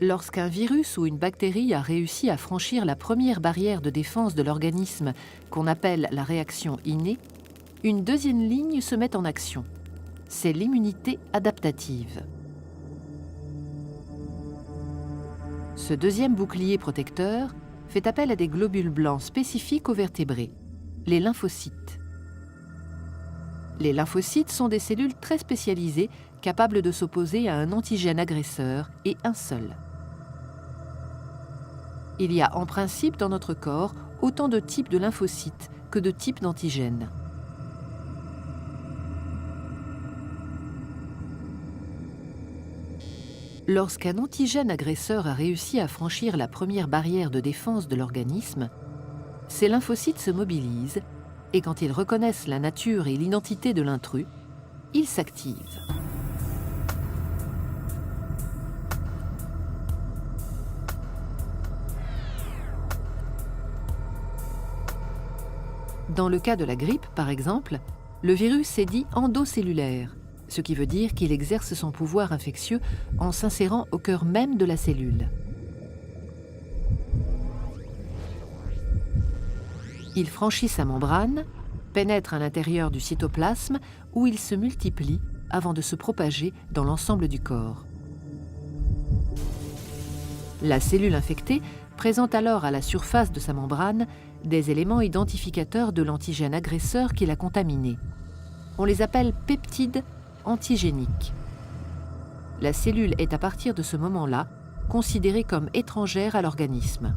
Lorsqu'un virus ou une bactérie a réussi à franchir la première barrière de défense de l'organisme, qu'on appelle la réaction innée, une deuxième ligne se met en action. C'est l'immunité adaptative. Ce deuxième bouclier protecteur fait appel à des globules blancs spécifiques aux vertébrés, les lymphocytes. Les lymphocytes sont des cellules très spécialisées, capables de s'opposer à un antigène agresseur et un seul. Il y a en principe dans notre corps autant de types de lymphocytes que de types d'antigènes. Lorsqu'un antigène agresseur a réussi à franchir la première barrière de défense de l'organisme, ces lymphocytes se mobilisent et quand ils reconnaissent la nature et l'identité de l'intrus, ils s'activent. Dans le cas de la grippe, par exemple, le virus est dit endocellulaire, ce qui veut dire qu'il exerce son pouvoir infectieux en s'insérant au cœur même de la cellule. Il franchit sa membrane, pénètre à l'intérieur du cytoplasme où il se multiplie avant de se propager dans l'ensemble du corps. La cellule infectée présente alors à la surface de sa membrane des éléments identificateurs de l'antigène agresseur qui l'a contaminé. On les appelle peptides antigéniques. La cellule est à partir de ce moment-là considérée comme étrangère à l'organisme.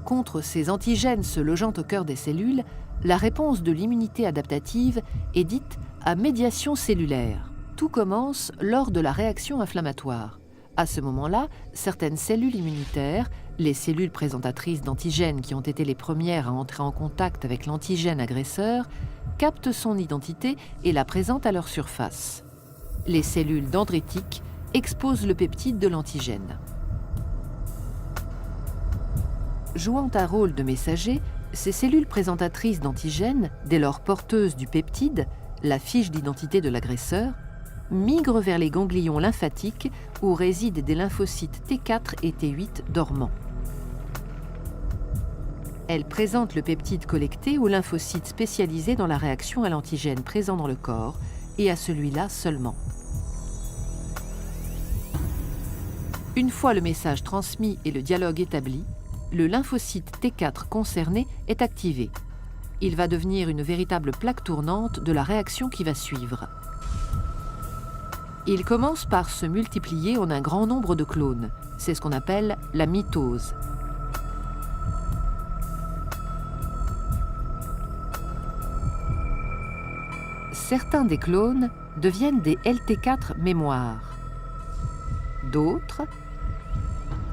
Contre ces antigènes se logeant au cœur des cellules, la réponse de l'immunité adaptative est dite à médiation cellulaire. Tout commence lors de la réaction inflammatoire. À ce moment-là, certaines cellules immunitaires, les cellules présentatrices d'antigènes qui ont été les premières à entrer en contact avec l'antigène agresseur, captent son identité et la présentent à leur surface. Les cellules dendritiques exposent le peptide de l'antigène. Jouant un rôle de messager, ces cellules présentatrices d'antigènes, dès lors porteuses du peptide, la fiche d'identité de l'agresseur, migrent vers les ganglions lymphatiques où résident des lymphocytes T4 et T8 dormants. Elles présentent le peptide collecté aux lymphocytes spécialisés dans la réaction à l'antigène présent dans le corps et à celui-là seulement. Une fois le message transmis et le dialogue établi, le lymphocyte T4 concerné est activé. Il va devenir une véritable plaque tournante de la réaction qui va suivre. Il commence par se multiplier en un grand nombre de clones. C'est ce qu'on appelle la mitose. Certains des clones deviennent des LT4 mémoires. D'autres,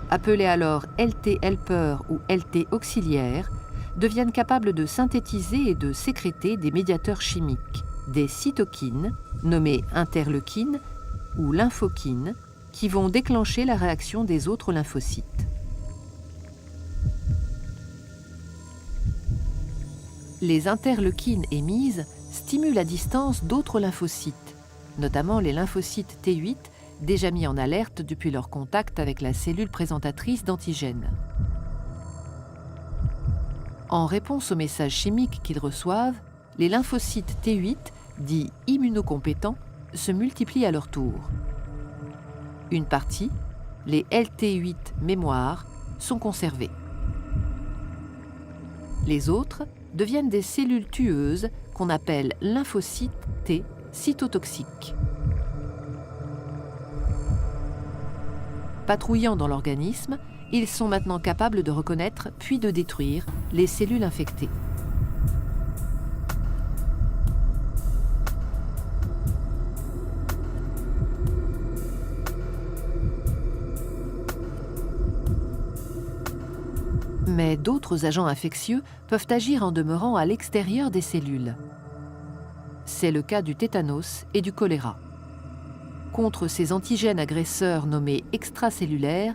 appelés alors LT helper ou LT auxiliaires, deviennent capables de synthétiser et de sécréter des médiateurs chimiques, des cytokines, nommées interleukines ou lymphokines, qui vont déclencher la réaction des autres lymphocytes. Les interleukines émises stimulent à distance d'autres lymphocytes, notamment les lymphocytes T8, déjà mis en alerte depuis leur contact avec la cellule présentatrice d'antigènes. En réponse aux messages chimiques qu'ils reçoivent, les lymphocytes T8, dits immunocompétents, se multiplient à leur tour. Une partie, les LT8 mémoires, sont conservées. Les autres deviennent des cellules tueuses qu'on appelle lymphocytes T cytotoxiques. Patrouillant dans l'organisme, ils sont maintenant capables de reconnaître puis de détruire les cellules infectées. Mais d'autres agents infectieux peuvent agir en demeurant à l'extérieur des cellules. C'est le cas du tétanos et du choléra. Contre ces antigènes agresseurs nommés extracellulaires,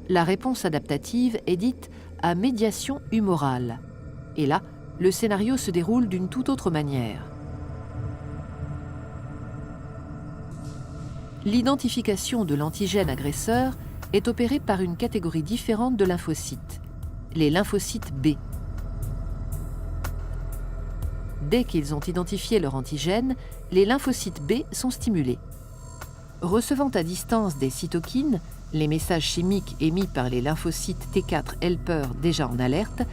la réponse adaptative est dite à médiation humorale. Et là, le scénario se déroule d'une toute autre manière. L'identification de l'antigène agresseur est opéré par une catégorie différente de lymphocytes, les lymphocytes B. Dès qu'ils ont identifié leur antigène, les lymphocytes B sont stimulés. Recevant à distance des cytokines, les messages chimiques émis par les lymphocytes T4 helper déjà en alerte,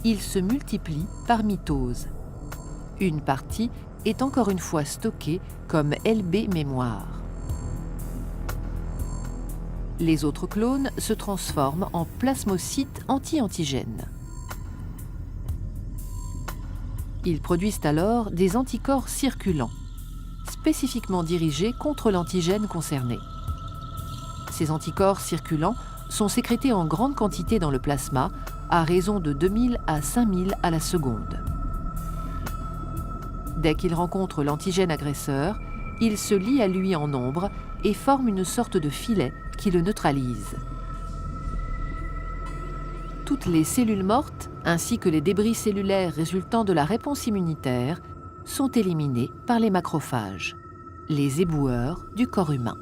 ils se multiplient par mitose. Une partie est encore une fois stockée comme LB mémoire. Les autres clones se transforment en plasmocytes anti-antigènes. Ils produisent alors des anticorps circulants, spécifiquement dirigés contre l'antigène concerné. Ces anticorps circulants sont sécrétés en grande quantité dans le plasma, à raison de 2000 à 5000 à la seconde. Dès qu'ils rencontrent l'antigène agresseur, ils se lient à lui en nombre et forment une sorte de filet qui le neutralise. Toutes les cellules mortes, ainsi que les débris cellulaires résultant de la réponse immunitaire, sont éliminés par les macrophages, les éboueurs du corps humain.